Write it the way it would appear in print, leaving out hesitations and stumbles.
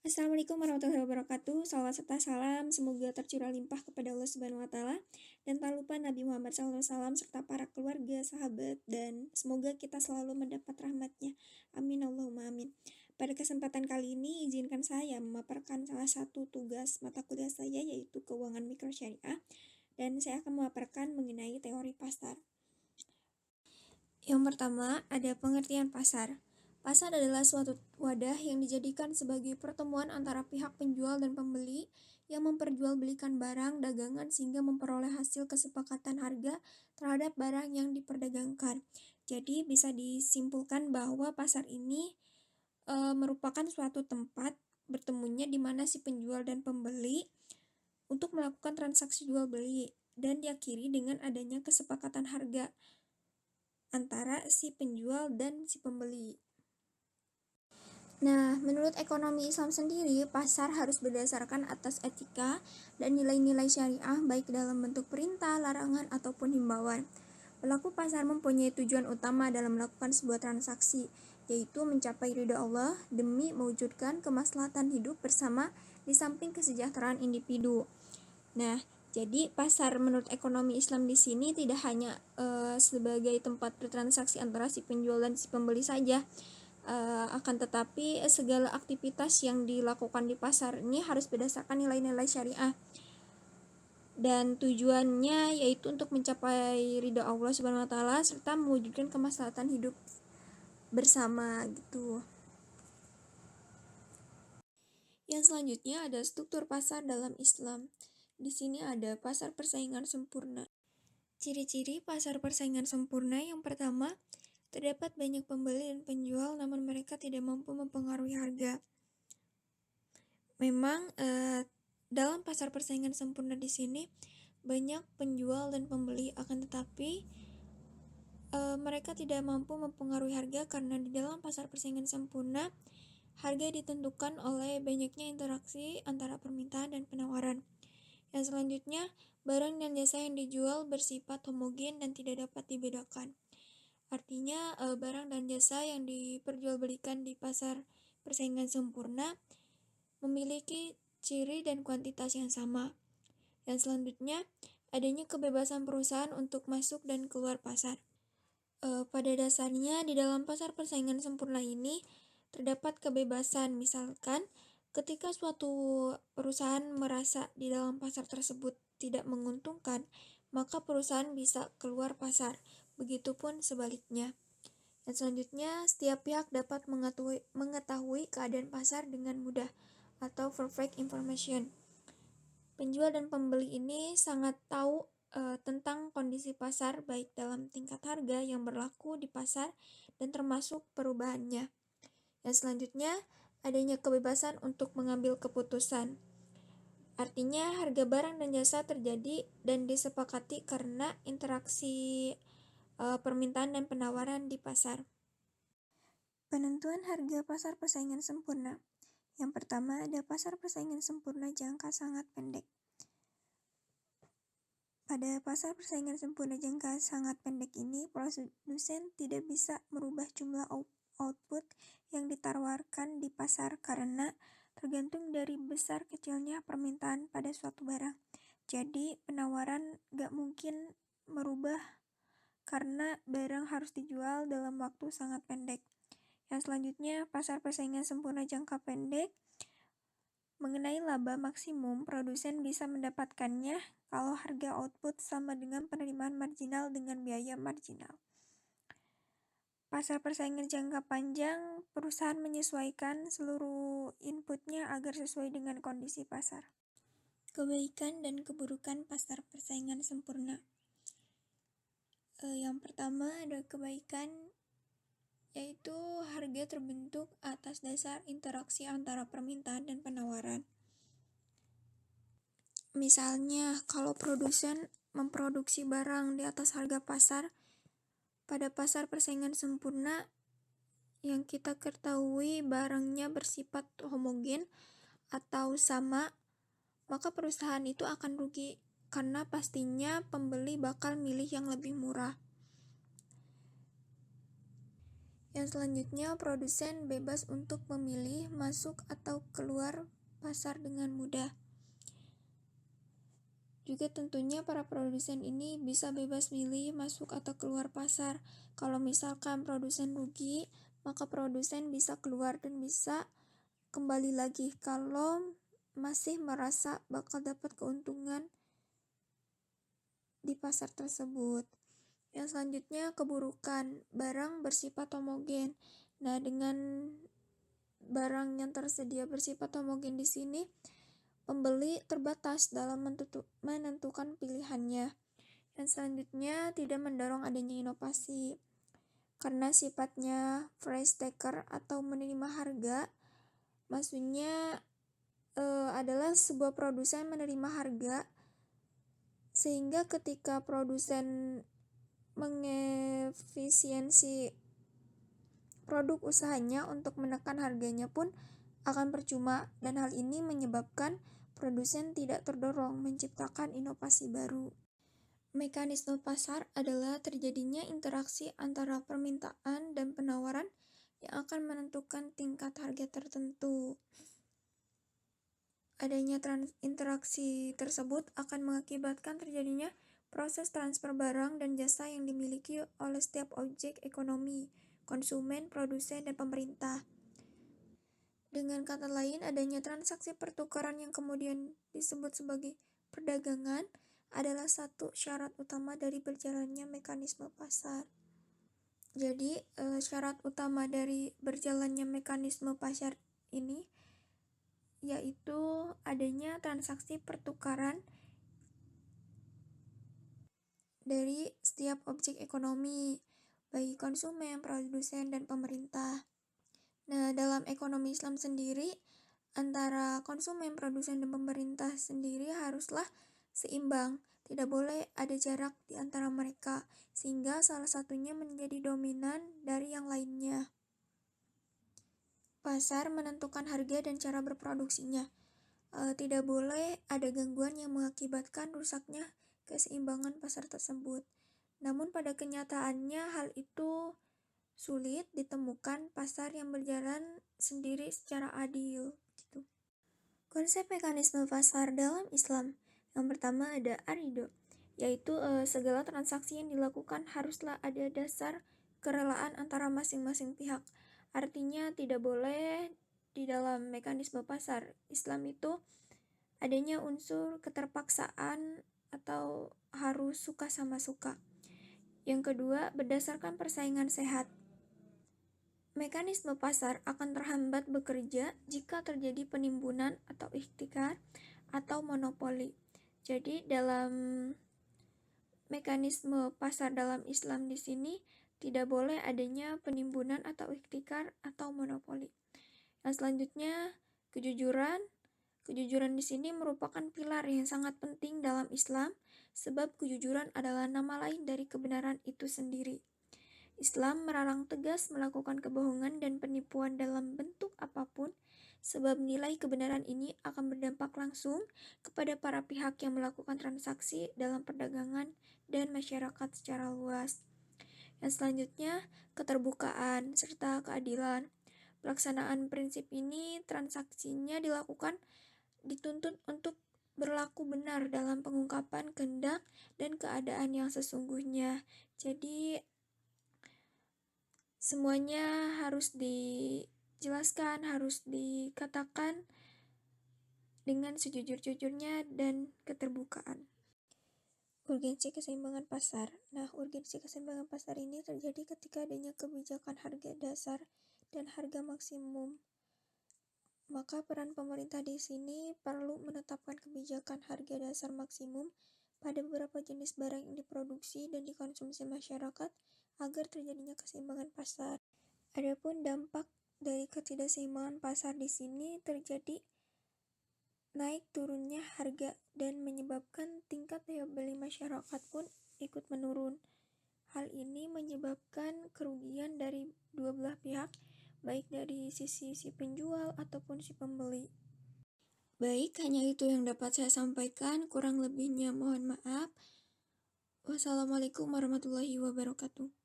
Assalamualaikum warahmatullahi wabarakatuh. Salawat serta salam semoga tercurah limpah kepada Allah Subhanahu wa taala dan tak lupa Nabi Muhammad SAW serta para keluarga, sahabat dan semoga kita selalu mendapat rahmatnya. Amin Allahumma amin. Pada kesempatan kali ini izinkan saya memaparkan salah satu tugas mata kuliah saya yaitu keuangan mikro syariah dan saya akan memaparkan mengenai teori pasar. Yang pertama, ada pengertian pasar. Pasar adalah suatu wadah yang dijadikan sebagai pertemuan antara pihak penjual dan pembeli yang memperjualbelikan barang dagangan sehingga memperoleh hasil kesepakatan harga terhadap barang yang diperdagangkan. Jadi bisa disimpulkan bahwa pasar ini merupakan suatu tempat bertemunya di mana si penjual dan pembeli untuk melakukan transaksi jual beli dan diakhiri dengan adanya kesepakatan harga antara si penjual dan si pembeli. Nah, menurut ekonomi Islam sendiri, pasar harus berdasarkan atas etika dan nilai-nilai syariah baik dalam bentuk perintah, larangan, ataupun himbauan. Pelaku pasar mempunyai tujuan utama dalam melakukan sebuah transaksi, yaitu mencapai ridha Allah demi mewujudkan kemaslahatan hidup bersama di samping kesejahteraan individu. Nah, jadi pasar menurut ekonomi Islam di sini tidak hanya sebagai tempat bertransaksi antara si penjual dan si pembeli saja, akan tetapi segala aktivitas yang dilakukan di pasar ini harus berdasarkan nilai-nilai syariah dan tujuannya yaitu untuk mencapai ridha Allah Subhanahu wa taala serta mewujudkan kemaslahatan hidup bersama gitu. Yang selanjutnya ada struktur pasar dalam Islam. Di sini ada pasar persaingan sempurna. Ciri-ciri pasar persaingan sempurna yang pertama, terdapat banyak pembeli dan penjual namun mereka tidak mampu mempengaruhi harga. Memang dalam pasar persaingan sempurna di sini banyak penjual dan pembeli, akan tetapi mereka tidak mampu mempengaruhi harga karena di dalam pasar persaingan sempurna harga ditentukan oleh banyaknya interaksi antara permintaan dan penawaran. Yang selanjutnya, barang dan jasa yang dijual bersifat homogen dan tidak dapat dibedakan. Artinya barang dan jasa yang diperjualbelikan di pasar persaingan sempurna memiliki ciri dan kuantitas yang sama. Yang selanjutnya, adanya kebebasan perusahaan untuk masuk dan keluar pasar. Pada dasarnya, di dalam pasar persaingan sempurna ini terdapat kebebasan, misalkan ketika suatu perusahaan merasa di dalam pasar tersebut tidak menguntungkan, maka perusahaan bisa keluar pasar. Begitupun sebaliknya. Dan selanjutnya, setiap pihak dapat mengetahui keadaan pasar dengan mudah atau perfect information. Penjual dan pembeli ini sangat tahu tentang kondisi pasar baik dalam tingkat harga yang berlaku di pasar dan termasuk perubahannya. Yang selanjutnya, adanya kebebasan untuk mengambil keputusan. Artinya harga barang dan jasa terjadi dan disepakati karena interaksi permintaan dan penawaran di pasar. Penentuan harga pasar persaingan sempurna. Yang pertama ada pasar persaingan sempurna jangka sangat pendek. Pada pasar persaingan sempurna jangka sangat pendek ini, produsen tidak bisa merubah jumlah output yang ditawarkan di pasar karena tergantung dari besar kecilnya permintaan pada suatu barang. Jadi penawaran gak mungkin merubah karena barang harus dijual dalam waktu sangat pendek. Yang selanjutnya, pasar persaingan sempurna jangka pendek. Mengenai laba maksimum, produsen bisa mendapatkannya kalau harga output sama dengan penerimaan marginal dengan biaya marginal. Pasar persaingan jangka panjang, perusahaan menyesuaikan seluruh inputnya agar sesuai dengan kondisi pasar. Kebaikan dan keburukan pasar persaingan sempurna. Yang pertama ada kebaikan, yaitu harga terbentuk atas dasar interaksi antara permintaan dan penawaran. Misalnya, kalau produsen memproduksi barang di atas harga pasar, pada pasar persaingan sempurna yang kita ketahui barangnya bersifat homogen atau sama, maka perusahaan itu akan rugi karena pastinya pembeli bakal milih yang lebih murah. Yang selanjutnya, produsen bebas untuk memilih masuk atau keluar pasar dengan mudah. Juga tentunya para produsen ini bisa bebas milih masuk atau keluar pasar. Kalau misalkan produsen rugi, maka produsen bisa keluar dan bisa kembali lagi kalau masih merasa bakal dapat keuntungan di pasar tersebut. Yang selanjutnya, keburukan barang bersifat homogen. Nah, dengan barang yang tersedia bersifat homogen di sini, pembeli terbatas dalam menentukan pilihannya. Yang selanjutnya, tidak mendorong adanya inovasi. Karena sifatnya price taker atau menerima harga, maksudnya adalah sebuah produsen menerima harga, sehingga ketika produsen mengefisiensi produk usahanya untuk menekan harganya pun akan percuma, dan hal ini menyebabkan produsen tidak terdorong menciptakan inovasi baru. Mekanisme pasar adalah terjadinya interaksi antara permintaan dan penawaran yang akan menentukan tingkat harga tertentu. Adanya interaksi tersebut akan mengakibatkan terjadinya proses transfer barang dan jasa yang dimiliki oleh setiap objek ekonomi, konsumen, produsen, dan pemerintah. Dengan kata lain, adanya transaksi pertukaran yang kemudian disebut sebagai perdagangan adalah satu syarat utama dari berjalannya mekanisme pasar. Jadi, syarat utama dari berjalannya mekanisme pasar ini yaitu adanya transaksi pertukaran dari setiap objek ekonomi, baik konsumen, produsen, dan pemerintah. Nah, dalam ekonomi Islam sendiri, antara konsumen, produsen, dan pemerintah sendiri haruslah seimbang. Tidak boleh ada jarak di antara mereka, sehingga salah satunya menjadi dominan dari yang lainnya. Pasar menentukan harga dan cara berproduksinya. Tidak boleh ada gangguan yang mengakibatkan rusaknya keseimbangan pasar tersebut. Namun pada kenyataannya hal itu sulit ditemukan pasar yang berjalan sendiri secara adil. Gitu. Konsep mekanisme pasar dalam Islam. Yang pertama ada arido, yaitu segala transaksi yang dilakukan haruslah ada dasar kerelaan antara masing-masing pihak. Artinya tidak boleh di dalam mekanisme pasar Islam itu adanya unsur keterpaksaan atau harus suka sama suka. Yang kedua, berdasarkan persaingan sehat. Mekanisme pasar akan terhambat bekerja jika terjadi penimbunan atau ihtikar atau monopoli. Jadi dalam mekanisme pasar dalam Islam di sini tidak boleh adanya penimbunan atau ihtikar atau monopoli. Yang selanjutnya, kejujuran. Kejujuran di sini merupakan pilar yang sangat penting dalam Islam, sebab kejujuran adalah nama lain dari kebenaran itu sendiri. Islam melarang tegas melakukan kebohongan dan penipuan dalam bentuk apapun, sebab nilai kebenaran ini akan berdampak langsung kepada para pihak yang melakukan transaksi dalam perdagangan dan masyarakat secara luas. Yang selanjutnya, keterbukaan serta keadilan. Pelaksanaan prinsip ini, transaksinya dituntut untuk berlaku benar dalam pengungkapan kehendak dan keadaan yang sesungguhnya. Jadi semuanya harus dijelaskan, harus dikatakan dengan sejujur-jujurnya dan keterbukaan. Urgensi keseimbangan pasar. Nah, urgensi keseimbangan pasar ini terjadi ketika adanya kebijakan harga dasar dan harga maksimum. Maka peran pemerintah di sini perlu menetapkan kebijakan harga dasar maksimum pada beberapa jenis barang yang diproduksi dan dikonsumsi masyarakat agar terjadinya keseimbangan pasar. Adapun dampak dari ketidakseimbangan pasar di sini terjadi naik turunnya harga dan menyebabkan tingkat daya beli masyarakat pun ikut menurun. Hal ini menyebabkan kerugian dari dua belah pihak, baik dari sisi si penjual ataupun si pembeli. Baik, hanya itu yang dapat saya sampaikan, kurang lebihnya mohon maaf. Wassalamualaikum warahmatullahi wabarakatuh.